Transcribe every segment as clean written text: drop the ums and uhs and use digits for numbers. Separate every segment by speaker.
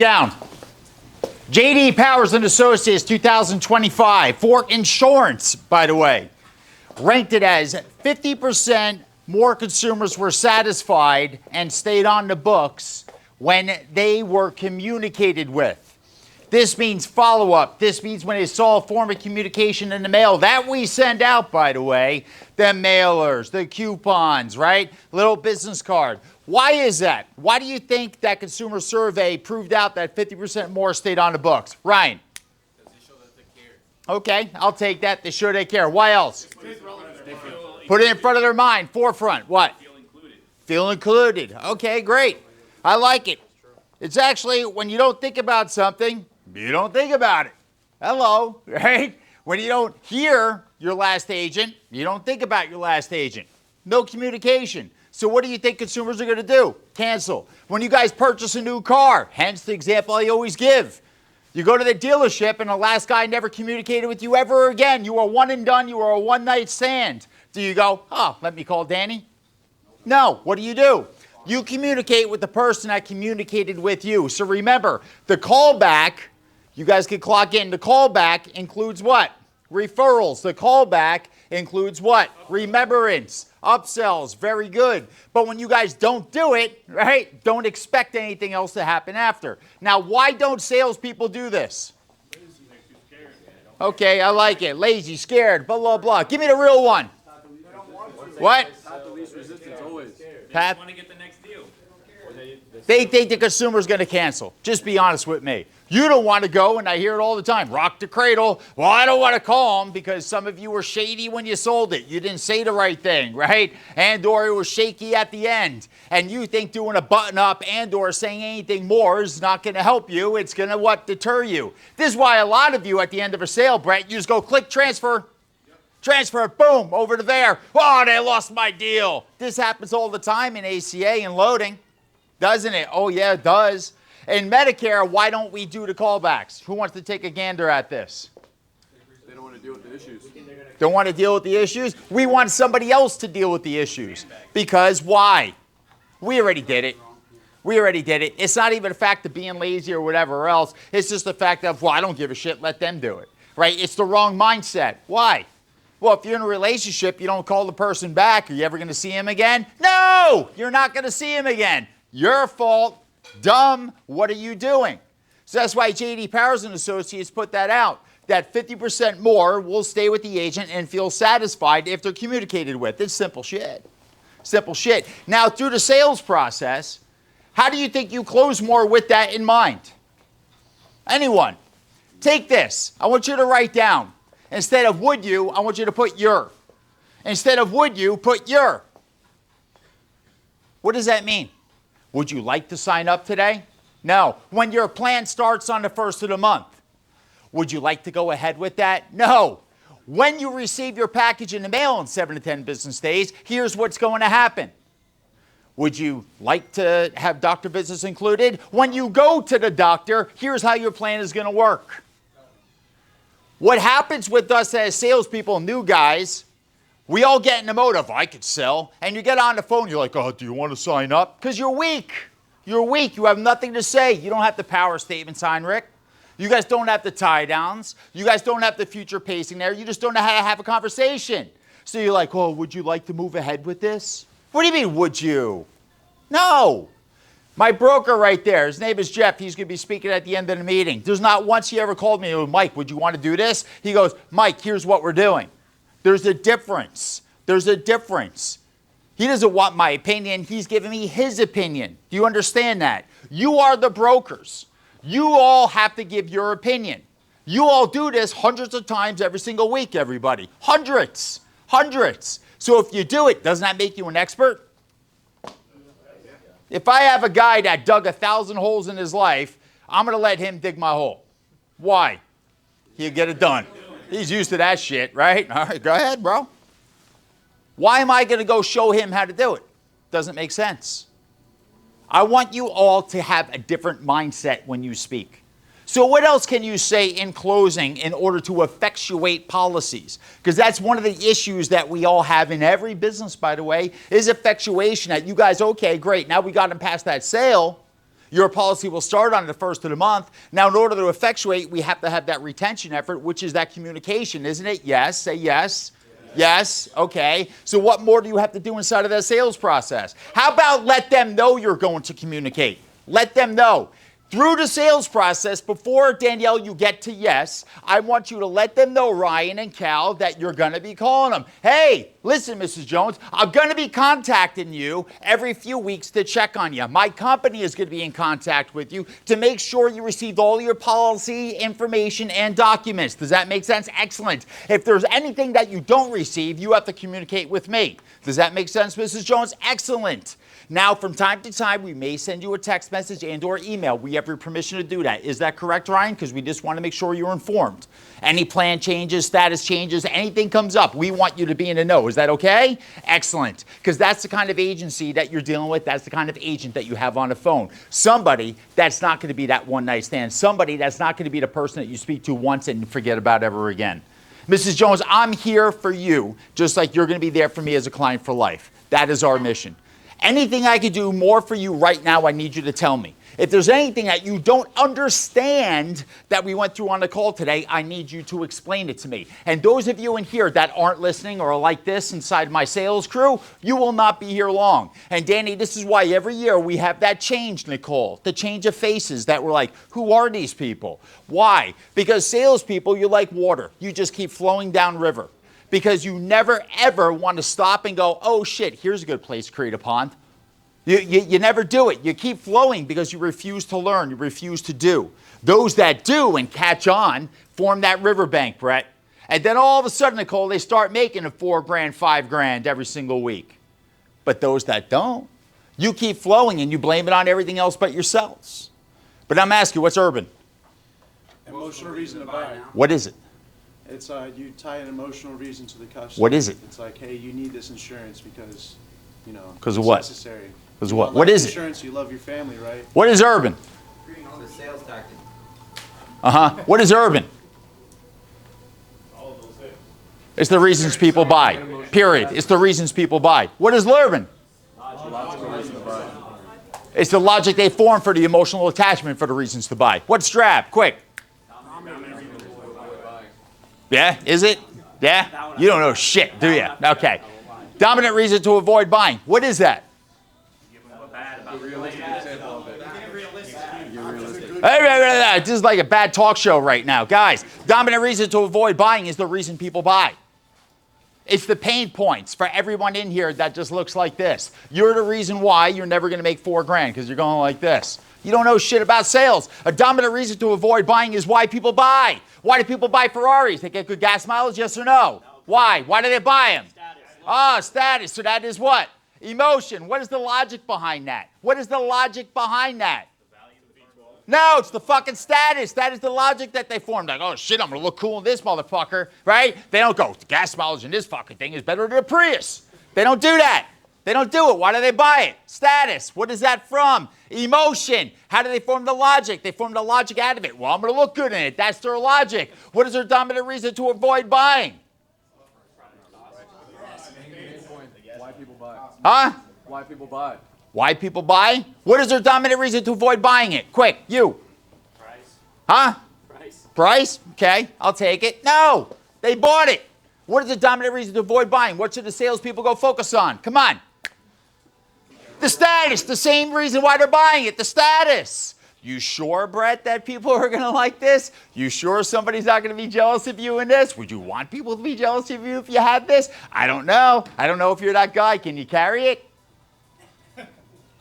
Speaker 1: Down. J.D. Powers and Associates 2025 for insurance, by the way, ranked it as 50% more consumers were satisfied and stayed on the books when they were communicated with. This means follow-up. This means when they saw a form of communication in the mail that we send out, by the way, the mailers, the coupons, right? Little business card. Why is that? Why do you think that consumer survey proved out that 50% more stayed on the books? Ryan?
Speaker 2: Because they show that they care.
Speaker 1: Okay, I'll take that. They show they care. Why else? Put it in front of their mind. Forefront. What?
Speaker 2: Feel included.
Speaker 1: Feel included. Okay, great. I like it. It's actually when you don't think about something, you don't think about it. Hello, right? When you don't hear your last agent, you don't think about your last agent. No communication. So what do you think consumers are going to do? Cancel. When you guys purchase a new car, hence the example I always give. You go to the dealership and the last guy never communicated with you ever again. You are one and done. You are a one-night stand. Do you go, oh, let me call Danny? No. What do? You communicate with the person that communicated with you. So remember, the callback, you guys can clock in. The callback includes what? Referrals. The callback includes what? Remembrance. Upsells. Very good. But when you guys don't do it, right, don't expect anything else to happen after. Now, why don't salespeople do this? Okay, I like it. Lazy, scared, blah, blah, blah. Give me the real one. What?
Speaker 2: Path of least resistance always.
Speaker 1: Pat?
Speaker 2: Want to get the next deal.
Speaker 1: They think the consumer's going to cancel. Just be honest with me. You don't want to go, and I hear it all the time, rock the cradle. Well, I don't want to call them because some of you were shady when you sold it. You didn't say the right thing, right? And/or it was shaky at the end. And you think doing a button-up and/or saying anything more is not going to help you. It's going to, what, deter you. This is why a lot of you at the end of a sale, Brett, you just go click transfer. Transfer, boom, over to there. Oh, they lost my deal. This happens all the time in ACA and loading, doesn't it? Oh, yeah, it does. In Medicare, why don't we do the callbacks? Who wants to take a gander at this?
Speaker 2: They don't want to deal with the issues.
Speaker 1: Don't want to deal with the issues? We want somebody else to deal with the issues. Because why? We already did it. We already did it. It's not even a fact of being lazy or whatever else. It's just the fact of, well, I don't give a shit. Let them do it. Right? It's the wrong mindset. Why? Well, if you're in a relationship, you don't call the person back. Are you ever going to see him again? No! You're not going to see him again. Your fault. Dumb. What are you doing? So that's why J.D. Powers and Associates put that out, that 50% more will stay with the agent and feel satisfied if they're communicated with. It's simple shit. Simple shit. Now, through the sales process, how do you think you close more with that in mind? Anyone? Take this. I want you to write down. Instead of would you, I want you to put your. Instead of would you, put your. What does that mean? Would you like to sign up today? No. When your plan starts on the 1st of the month, would you like to go ahead with that? No. When you receive your package in the mail in 7 to 10 business days, here's what's going to happen. Would you like to have doctor visits included? When you go to the doctor, here's how your plan is going to work. What happens with us as salespeople, new guys, we all get in the mode of, I could sell. And you get on the phone, you're like, oh, do you want to sign up? Because you're weak. You're weak. You have nothing to say. You don't have the power statements, Heinrich. You guys don't have the tie downs. You guys don't have the future pacing there. You just don't know how to have a conversation. So you're like, oh, would you like to move ahead with this? What do you mean, would you? No. My broker right there, his name is Jeff. He's going to be speaking at the end of the meeting. There's not once he ever called me, oh, Mike, would you want to do this? He goes, Mike, here's what we're doing. There's a difference. There's a difference. He doesn't want my opinion. He's giving me his opinion. Do you understand that? You are the brokers. You all have to give your opinion. You all do this hundreds of times every single week, everybody. Hundreds. Hundreds. So if you do it, doesn't that make you an expert? If I have a guy that dug 1,000 holes in his life, I'm going to let him dig my hole. Why? He'll get it done. He's used to that shit, right? All right, go ahead, bro. Why am I going to go show him how to do it? Doesn't make sense. I want you all to have a different mindset when you speak. So what else can you say in closing in order to effectuate policies? Because that's one of the issues that we all have in every business, by the way, is effectuation. That you guys, okay, great, now we got them past that sale. Your policy will start on the first of the month. Now, in order to effectuate, we have to have that retention effort, which is that communication, isn't it? Yes. Say yes. Yes. Okay. So what more do you have to do inside of that sales process? How about let them know you're going to communicate? Let them know. Through the sales process, before, Danielle, you get to yes, I want you to let them know, Ryan and Cal, that you're going to be calling them. Hey, listen, Mrs. Jones, I'm going to be contacting you every few weeks to check on you. My company is going to be in contact with you to make sure you received all your policy information and documents. Does that make sense? Excellent. If there's anything that you don't receive, you have to communicate with me. Does that make sense, Mrs. Jones? Excellent. Now, from time to time, we may send you a text message and or email. We have your permission to do that. Is that correct, Ryan? Because we just want to make sure you're informed. Any plan changes, status changes, anything comes up, we want you to be in the know. Is that okay? Excellent. Because that's the kind of agency that you're dealing with. That's the kind of agent that you have on the phone. Somebody that's not going to be that one-night stand. Somebody that's not going to be the person that you speak to once and forget about ever again. Mrs. Jones, I'm here for you, just like you're going to be there for me as a client for life. That is our mission. Anything I could do more for you right now, I need you to tell me. If there's anything that you don't understand that we went through on the call today, I need you to explain it to me. And those of you in here that aren't listening or are like this inside my sales crew, you will not be here long. And Danny, this is why every year we have that change, Nicole, the change of faces that we're like, who are these people? Why? Because salespeople, you're like water. You just keep flowing down river. Because you never, ever want to stop and go, oh, shit, here's a good place to create a pond. You never do it. You keep flowing because you refuse to learn. You refuse to do. Those that do and catch on form that riverbank, Brett. And then all of a sudden, Nicole, they start making a $4 grand, $5 grand every single week. But those that don't, you keep flowing and you blame it on everything else but yourselves. But I'm asking you, what's urban?
Speaker 3: Emotional reason to buy.
Speaker 1: What is it?
Speaker 3: It's you tie an emotional reason to the customer.
Speaker 1: What is it?
Speaker 3: It's like, hey, you need this insurance because, you know,
Speaker 1: Because of
Speaker 3: it's
Speaker 1: what?
Speaker 3: necessary.
Speaker 1: Because
Speaker 3: You
Speaker 1: what?
Speaker 3: want
Speaker 1: What
Speaker 3: life
Speaker 1: is it?
Speaker 3: Insurance. You love your family, right?
Speaker 1: What is urban?
Speaker 4: It's a sales tactic.
Speaker 1: What is urban? It's the reasons people buy. Period. It's the reasons people buy. What is urban? It's the logic they form for the emotional attachment for the reasons to buy. What's strap? Quick. Yeah? Is it? Yeah? You don't know shit, do you? Okay. Dominant reason to avoid buying. What is that? Hey, this is like a bad talk show right now. Guys, dominant reason to avoid buying is the reason people buy. It's the pain points for everyone in here that just looks like this. You're the reason why you're never going to make $4 grand because you're going like this. You don't know shit about sales. A dominant reason to avoid buying is why people buy. Why do people buy Ferraris? They get good gas mileage, yes or no? Why? Why do they buy them? Status. So that is what? Emotion. What is the logic behind that? What is the logic behind that? No, it's the fucking status. That is the logic that they formed. Like, oh shit, I'm gonna look cool in this motherfucker, right? They don't go, the gas mileage in this fucking thing is better than a Prius. They don't do that. They don't do it. Why do they buy it? Status. What is that from? Emotion. How do they form the logic? They form the logic out of it. Well, I'm gonna look good in it. That's their logic. What is their dominant reason to avoid buying?
Speaker 2: Why people buy?
Speaker 1: Huh?
Speaker 2: Why people buy?
Speaker 1: Why people buy? What is their dominant reason to avoid buying it? Quick, you.
Speaker 4: Price.
Speaker 1: Huh?
Speaker 4: Price.
Speaker 1: Price? Okay, I'll take it. No, they bought it. What is the dominant reason to avoid buying? What should the salespeople go focus on? Come on. The status, the same reason why they're buying it, the status. You sure, Brett, that people are going to like this? You sure somebody's not going to be jealous of you in this? Would you want people to be jealous of you if you had this? I don't know. I don't know if you're that guy. Can you carry it?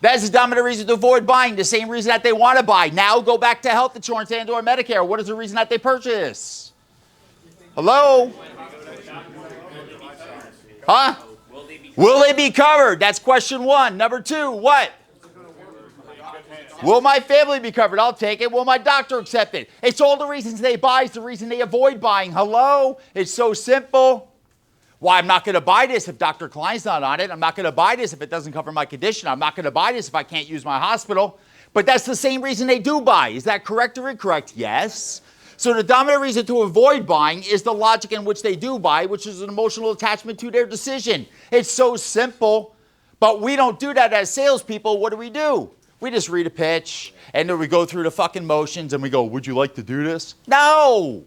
Speaker 1: That's the dominant reason to avoid buying, the same reason that they want to buy. Now go back to health insurance and or Medicare. What is the reason that they purchase? Hello? Huh? Will they be covered? That's question one. Number two, what? Will my family be covered? I'll take it. Will my doctor accept it? It's all the reasons they buy. It's the reason they avoid buying. Hello? It's so simple. Why, I'm not going to buy this if Dr. Klein's not on it. I'm not going to buy this if it doesn't cover my condition. I'm not going to buy this if I can't use my hospital. But that's the same reason they do buy. Is that correct or incorrect? Yes. So the dominant reason to avoid buying is the logic in which they do buy, which is an emotional attachment to their decision. It's so simple. But we don't do that as salespeople. What do? We just read a pitch, and then we go through the fucking motions, and we go, would you like to do this? No!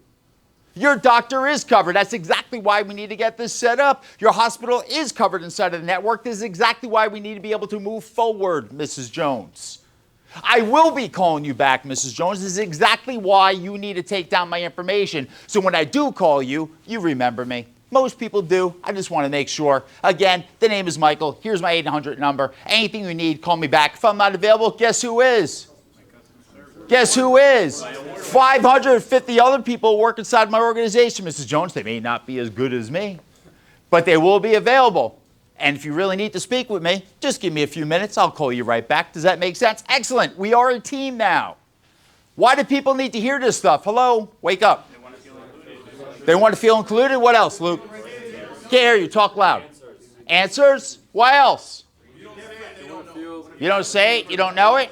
Speaker 1: Your doctor is covered. That's exactly why we need to get this set up. Your hospital is covered inside of the network. This is exactly why we need to be able to move forward, Mrs. Jones. I will be calling you back, Mrs. Jones. This is exactly why you need to take down my information. So when I do call you, you remember me. Most people do. I just want to make sure. Again, the name is Michael. Here's my 800 number. Anything you need, call me back. If I'm not available, guess who is? Guess who is? 550 other people work inside my organization, Mrs. Jones. They may not be as good as me, but they will be available. And if you really need to speak with me, just give me a few minutes. I'll call you right back. Does that make sense? Excellent. We are a team now. Why do people need to hear this stuff? Hello? Wake up. They want to feel included. What else, Luke? Can't hear you. Talk loud. Answers? What else? You don't say it? You don't know it?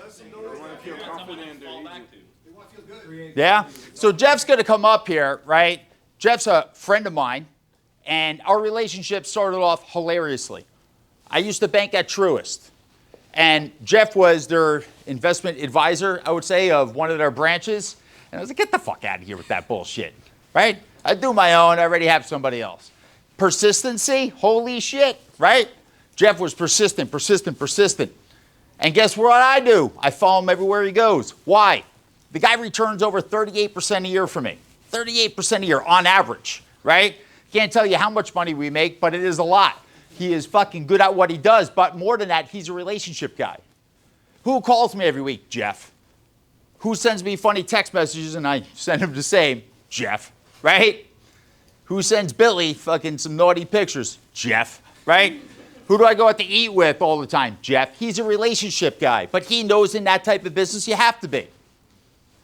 Speaker 1: Yeah? So Jeff's going to come up here, right? Jeff's a friend of mine, and our relationship started off hilariously. I used to bank at Truist, and Jeff was their investment advisor, I would say, of one of their branches. And I was like, get the fuck out of here with that bullshit, right? I do my own. I already have somebody else. Persistency? Holy shit, right? Jeff was persistent. And guess what I do? I follow him everywhere he goes. Why? The guy returns over 38% a year for me. 38% a year on average, right? Can't tell you how much money we make, but it is a lot. He is fucking good at what he does, but more than that, he's a relationship guy. Who calls me every week? Jeff. Who sends me funny text messages and I send him the same? Jeff, right? Who sends Billy fucking some naughty pictures? Jeff, right? Who do I go out to eat with all the time? Jeff. He's a relationship guy, but he knows in that type of business you have to be.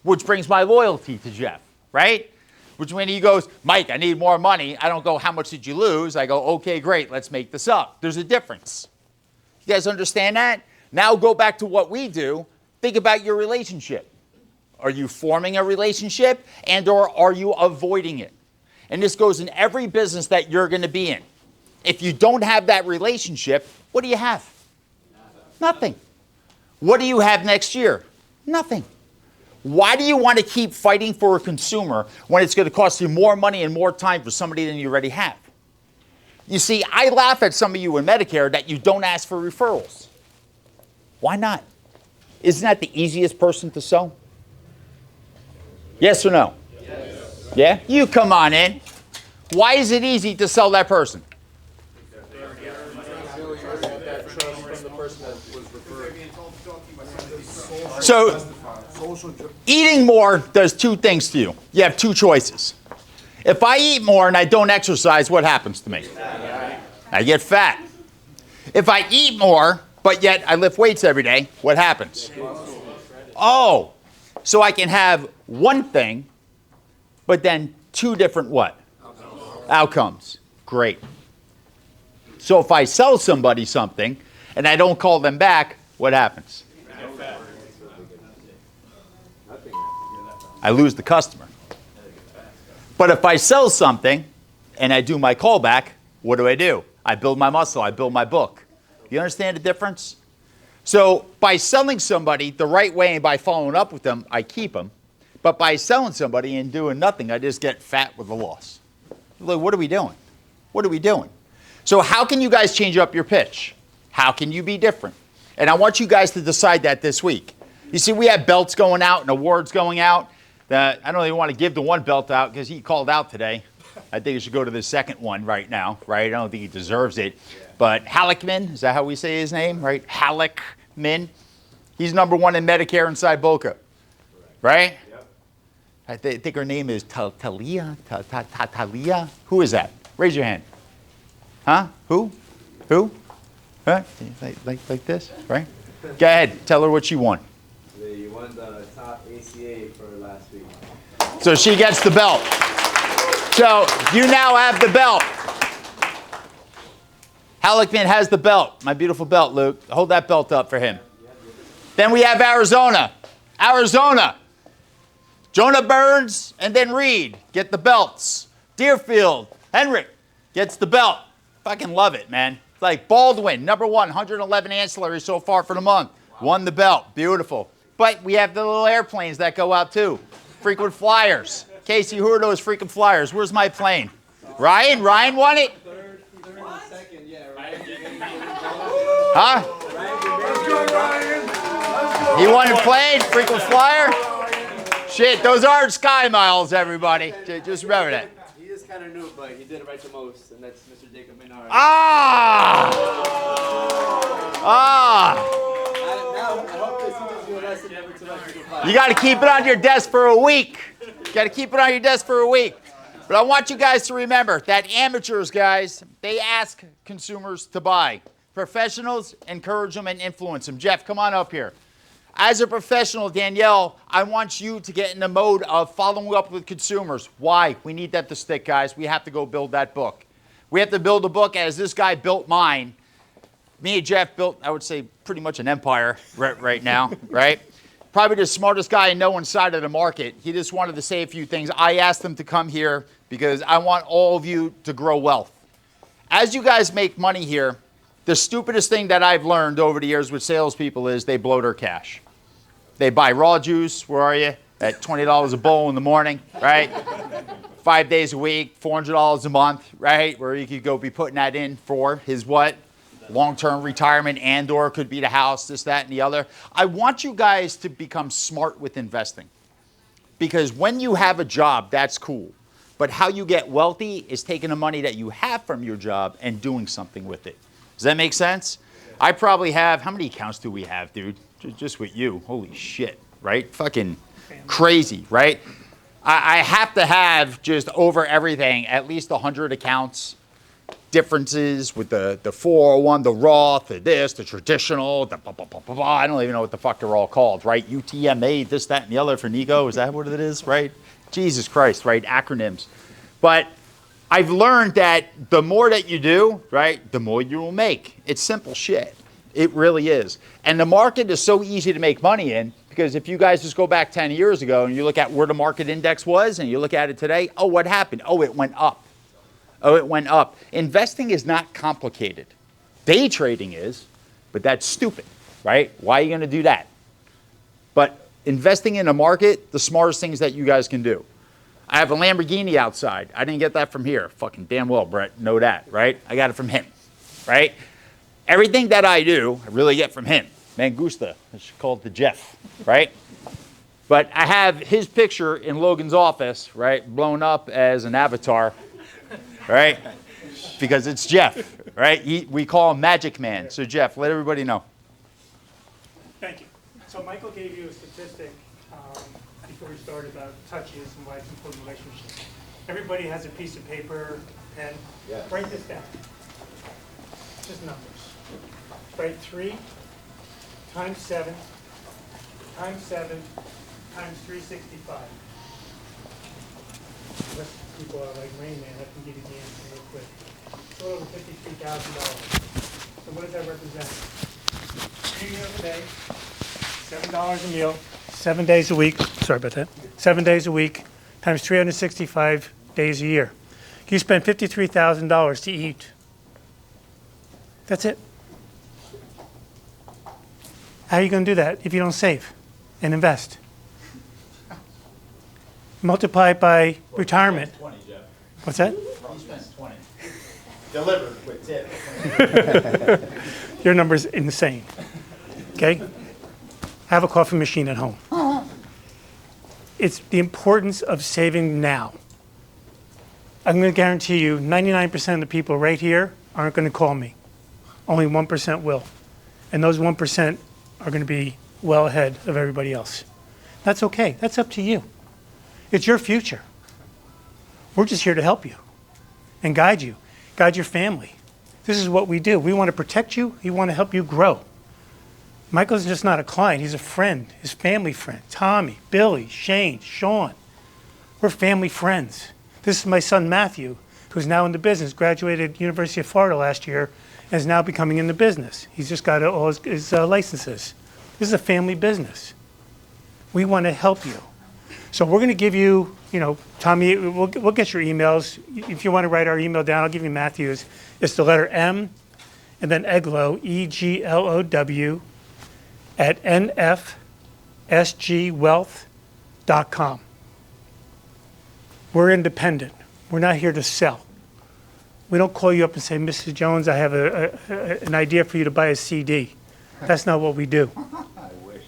Speaker 1: Which brings my loyalty to Jeff, right? Which when he goes, Mike, I need more money, I don't go, how much did you lose? I go, okay, great, let's make this up. There's a difference. You guys understand that? Now go back to what we do. Think about your relationship. Are you forming a relationship and or are you avoiding it? And this goes in every business that you're going to be in. If you don't have that relationship, what do you have? Nothing. What do you have next year? Nothing. Why do you want to keep fighting for a consumer when it's going to cost you more money and more time for somebody than you already have? You see, I laugh at some of you in Medicare that you don't ask for referrals. Why not? Isn't that the easiest person to sell? Yes or no? Yes. Yeah? You come on in. Why is it easy to sell that person? So, eating more does two things to you. You have two choices. If I eat more and I don't exercise, what happens to me? I get fat. If I eat more, but yet I lift weights every day, what happens? Oh, so I can have one thing, but then two different what? Outcomes. Great. So if I sell somebody something and I don't call them back, what happens? I lose the customer. But if I sell something and I do my callback, what do? I build my muscle. I build my book. You understand the difference? So by selling somebody the right way and by following up with them, I keep them. But by selling somebody and doing nothing, I just get fat with the loss. Like, what are we doing? What are we doing? So how can you guys change up your pitch? How can you be different? And I want you guys to decide that this week. You see, we have belts going out and awards going out. I don't even want to give the one belt out because he called out today. I think he should go to the second one right now, right? I don't think he deserves it. But Halleckman, is that how we say his name, right? Halleckman. He's #1 in Medicare inside Boca, right? Yep. I think her name is Talia. Talia? Who is that? Raise your hand. Huh? Who? Huh? Like this, right? Go ahead. Tell her what you want.
Speaker 4: You won the top ACA for last week.
Speaker 1: So she gets the belt. So you now have the belt. Halleckman has the belt. My beautiful belt, Luke. Hold that belt up for him. Then we have Arizona. Jonah Burns and then Reed get the belts. Deerfield, Henrik gets the belt. Fucking love it, man. It's like Baldwin, #1, 111 ancillary so far for the month. Won the belt. Beautiful. But we have the little airplanes that go out too. Frequent flyers. Casey, who are those frequent flyers? Where's my plane? Ryan? Ryan won it?
Speaker 4: Third and second, yeah.
Speaker 1: Huh? He won a plane? Frequent flyer? Shit, those aren't Sky Miles, everybody. Just remember that.
Speaker 4: He is kind of new, but he did it right the most, and that's Mr. Jacob Menard.
Speaker 1: Ah! Ah!
Speaker 4: Now, I hope this teaches you a lesson never to let people fly.
Speaker 1: You got to keep it on your desk for a week. You got to keep it on your desk for a week. But I want you guys to remember that amateurs, guys, they ask consumers to buy. Professionals encourage them and influence them. Jeff, come on up here. As a professional, Danielle, I want you to get in the mode of following up with consumers. Why? We need that to stick, guys. We have to go build that book. We have to build a book as this guy built mine. Me and Jeff built, I would say, pretty much an empire right now, right? Probably the smartest guy in no one's side of the market. He just wanted to say a few things. I asked him to come here because I want all of you to grow wealth. As you guys make money here, the stupidest thing that I've learned over the years with salespeople is they blow their cash. They buy raw juice, where are you? At $20 a bowl in the morning, right? 5 days a week, $400 a month, right? Where you could go be putting that in for his what? Long-term retirement and or could be the house, this, that, and the other. I want you guys to become smart with investing. Because when you have a job, that's cool. But how you get wealthy is taking the money that you have from your job and doing something with it. Does that make sense? I probably have, how many accounts do we have, dude? Just with you. Holy shit, right? Fucking crazy, right? I have to have just over everything at least 100 accounts. Differences with the 401, the Roth, the this, the traditional, the blah, blah, blah, blah, blah. I don't even know what the fuck they're all called, right? UTMA, this, that, and the other for Nico. Is that what it is, right? Jesus Christ, right? Acronyms. But I've learned that the more that you do, right, the more you will make. It's simple shit. It really is. And the market is so easy to make money in because if you guys just go back 10 years ago and you look at where the market index was and you look at it today, oh, what happened? Oh, it went up. Oh, it went up. Investing is not complicated. Day trading is, but that's stupid, right? Why are you going to do that? But investing in a market, the smartest things that you guys can do. I have a Lamborghini outside. I didn't get that from here. Fucking damn well, Brett, know that, right? I got it from him, right? Everything that I do, I really get from him. Mangusta, I should call it the Jeff, right? But I have his picture in Logan's office, right, blown up as an avatar, right? Because it's Jeff, right? We call him Magic Man. So Jeff, let everybody know.
Speaker 5: Thank you. So Michael gave you a statistic before we started about touches and why it's important relationships. Everybody has a piece of paper, pen.
Speaker 4: Yeah.
Speaker 5: Write this down. Just numbers. Write 3 times 7 times 7 times 365. Unless people are like Rain Man, I can give you the answer real quick. It's a little over $53,000. So what does that represent? 3 meals a day, $7 a meal, 7 days a week. Sorry about that. 7 days a week times 365 days a year. You spend $53,000 to eat. That's it. How are you going to do that if you don't save and invest? Multiply it by retirement.
Speaker 1: 20, Jeff.
Speaker 5: What's that?
Speaker 1: He spends 20. Delivered with tip.
Speaker 5: Your number's insane. Okay? Have a coffee machine at home. It's the importance of saving now. I'm going to guarantee you 99% of the people right here aren't going to call me. Only 1% will. And those 1% are going to be well ahead of everybody else. That's okay. That's up to you. It's your future. We're just here to help you and guide you, guide your family. This is what we do. We want to protect you. We want to help you grow. Michael's just not a client. He's a friend, his family friend. Tommy, Billy, Shane, Sean. We're family friends. This is my son, Matthew, who's now in the business, graduated University of Florida last year, and is now becoming in the business. He's just got all his licenses. This is a family business. We want to help you. So we're going to give you, Tommy, we'll get your emails. If you want to write our email down, I'll give you Matthew's. It's the letter M, and then Eglow, E-G-L-O-W, at nfsgwealth.com. We're independent. We're not here to sell. We don't call you up and say, Mrs. Jones, I have an idea for you to buy a CD. That's not what we do.
Speaker 1: I wish.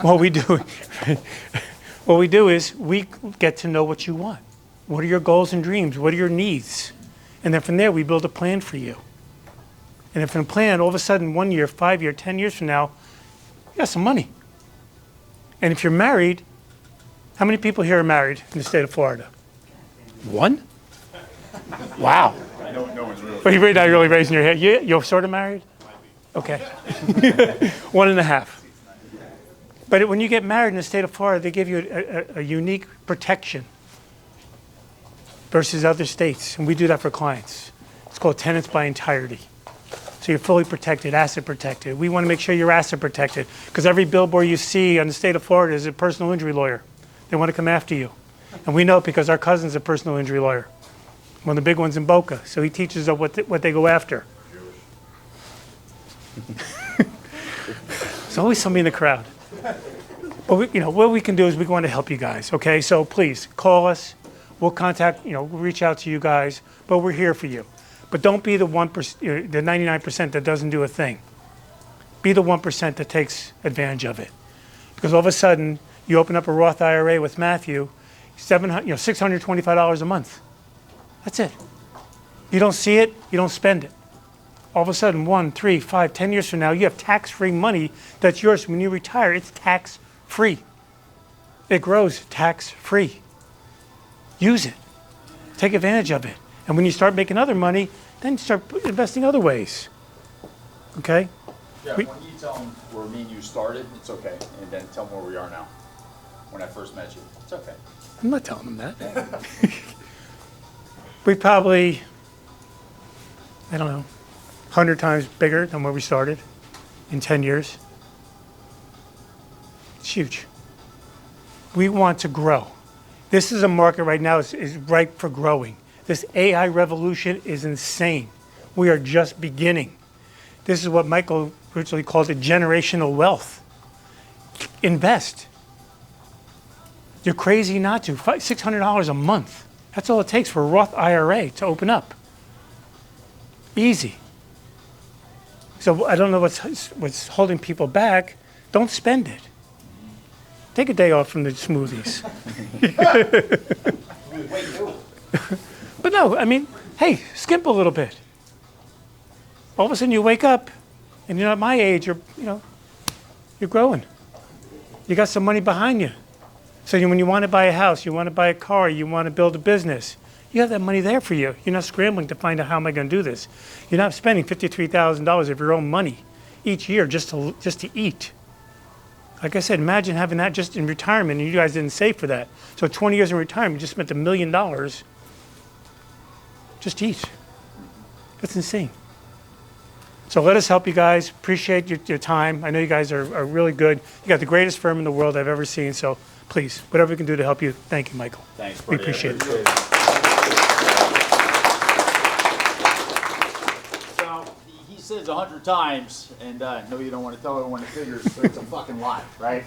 Speaker 5: What we do is we get to know what you want. What are your goals and dreams? What are your needs? And then from there, we build a plan for you. And if in a plan, all of a sudden, 1 year, 5 year, 10 years from now, you got some money. And if you're married, how many people here are married in the state of Florida? One? Wow.
Speaker 1: No one's really.
Speaker 5: But you're not really raising your hand. You're sort of married? Okay. 1.5. But when you get married in the state of Florida, they give you a unique protection versus other states. And we do that for clients. It's called tenants by entirety. So you're fully protected, asset protected. We want to make sure you're asset protected because every billboard you see on the state of Florida is a personal injury lawyer. They want to come after you. And we know it because our cousin's a personal injury lawyer. One of the big ones in Boca. So he teaches us what they go after. There's always somebody in the crowd. But what we can do is we want to help you guys, okay? So please call us. We'll contact, we'll reach out to you guys, but we're here for you. But don't be the 1%, the 99% that doesn't do a thing. Be the 1% that takes advantage of it. Because all of a sudden, you open up a Roth IRA with Matthew, $625 a month. That's it. You don't see it, you don't spend it. All of a sudden, 1, 3, 5, 10 years from now, you have tax-free money that's yours. When you retire, it's tax-free. It grows tax-free. Use it. Take advantage of it. And when you start making other money, then start investing other ways. Okay?
Speaker 1: Yeah, when you tell them where me and you started, it's okay. And then tell them where we are now. When I first met you, it's okay.
Speaker 5: I'm not telling them that. We probably, I don't know, 100 times bigger than where we started in 10 years. It's huge. We want to grow. This is a market right now is ripe for growing. This AI revolution is insane. We are just beginning. This is what Michael originally called it generational wealth. Invest. You're crazy not to. $600 a month. That's all it takes for a Roth IRA to open up. Easy. So I don't know what's holding people back. Don't spend it. Take a day off from the smoothies. But no, I mean, hey, skimp a little bit. All of a sudden you wake up and you're not my age, you're growing. You got some money behind you. So when you want to buy a house, you want to buy a car, you want to build a business, you have that money there for you. You're not scrambling to find out how am I going to do this. You're not spending $53,000 of your own money each year just to eat. Like I said, imagine having that just in retirement and you guys didn't save for that. So 20 years in retirement, you just spent $1 million just to eat. That's insane. So let us help you guys. Appreciate your time. I know you guys are really good. You got the greatest firm in the world I've ever seen. So please, whatever we can do to help you, thank you, Michael.
Speaker 1: Thanks,
Speaker 5: We
Speaker 1: buddy.
Speaker 5: appreciate it.
Speaker 1: So he says 100 times, and no, you don't want to tell everyone the figures, but it's a fucking lie, right?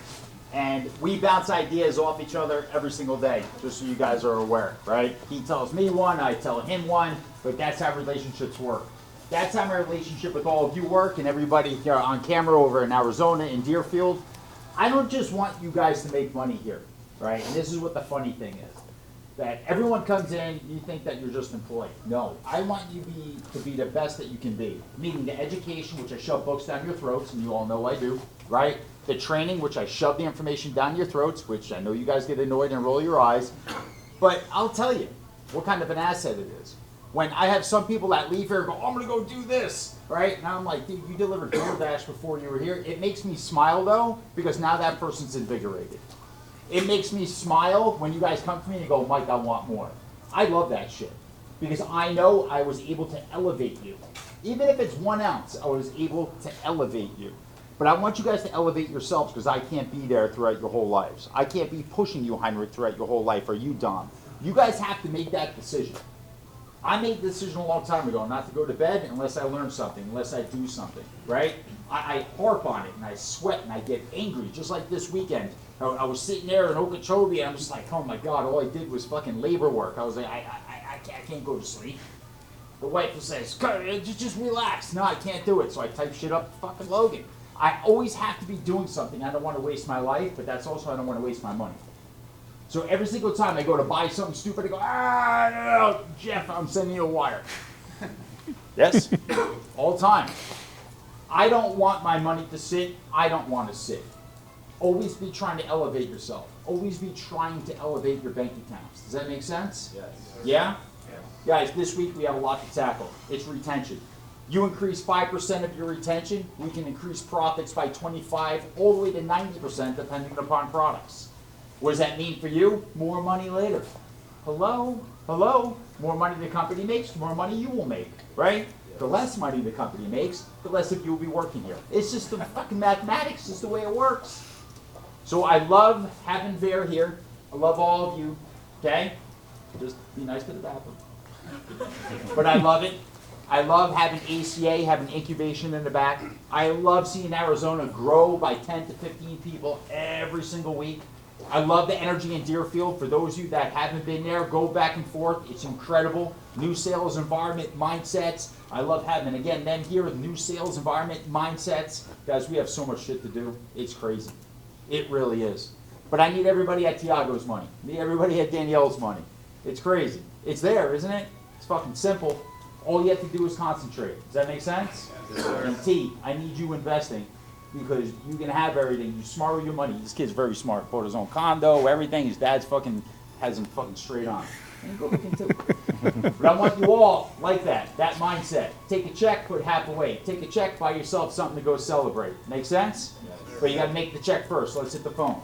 Speaker 1: And we bounce ideas off each other every single day, just so you guys are aware, right? He tells me one, I tell him one, but that's how relationships work. That's how my relationship with all of you work and everybody here on camera over in Arizona in Deerfield. I don't just want you guys to make money here, right? And this is what the funny thing is. That everyone comes in, you think that you're just employed. No, I want you to be the best that you can be. Meaning the education, which I shove books down your throats, and you all know I do, right? The training, which I shove the information down your throats, which I know you guys get annoyed and roll your eyes. But I'll tell you what kind of an asset it is. When I have some people that leave here and go, oh, I'm gonna go do this, right? And I'm like, dude, you delivered DoorDash before you were here. It makes me smile though, because now that person's invigorated. It makes me smile when you guys come to me and go, Mike, I want more. I love that shit because I know I was able to elevate you. Even if it's 1 ounce, I was able to elevate you. But I want you guys to elevate yourselves because I can't be there throughout your whole lives. I can't be pushing you, Heinrich, throughout your whole life, or you, Dom. You guys have to make that decision. I made the decision a long time ago not to go to bed unless I learn something, unless I do something, right? I harp on it and I sweat and I get angry, just like this weekend. I was sitting there in Okeechobee and I'm just like, oh my God, all I did was fucking labor work. I was like, I can't go to sleep. The wife says, just relax. No, I can't do it. So I type shit up to fucking Logan. I always have to be doing something. I don't want to waste my life, but that's also I don't want to waste my money. So every single time I go to buy something stupid, I go, no, Jeff, I'm sending you a wire. Yes, all the time. I don't want my money to sit. I don't want to sit. Always be trying to elevate yourself. Always be trying to elevate your bank accounts. Does that make sense?
Speaker 4: Yes.
Speaker 1: Yeah? Guys, this week we have a lot to tackle. It's retention. You increase 5% of your retention, we can increase profits by 25 all the way to 90% depending upon products. What does that mean for you? More money later. Hello? Hello? More money the company makes, the more money you will make, right? The less money the company makes, the less of you will be working here. It's just the fucking mathematics, just the way it works. So I love having Bear here. I love all of you, okay? Just be nice to the bathroom. But I love it. I love having ACA, having incubation in the back. I love seeing Arizona grow by 10 to 15 people every single week. I love the energy in Deerfield. For those of you that haven't been there, go back and forth. It's incredible. New sales environment, mindsets. I love having, again, them here, new sales environment, mindsets. Guys, we have so much shit to do. It's crazy. It really is. But I need everybody at Tiago's money. I need everybody at Danielle's money. It's crazy. It's there, isn't it? It's fucking simple. All you have to do is concentrate. Does that make sense? And T, I need you investing because you can have everything. You smart with your money. This kid's very smart. Bought his own condo, everything. His dad's fucking has him fucking straight on. And go look into it. But I want you all like that mindset. Take a check, put half away. Take a check, buy yourself something to go celebrate. Make sense? But you got to make the check first. So let's hit the phone.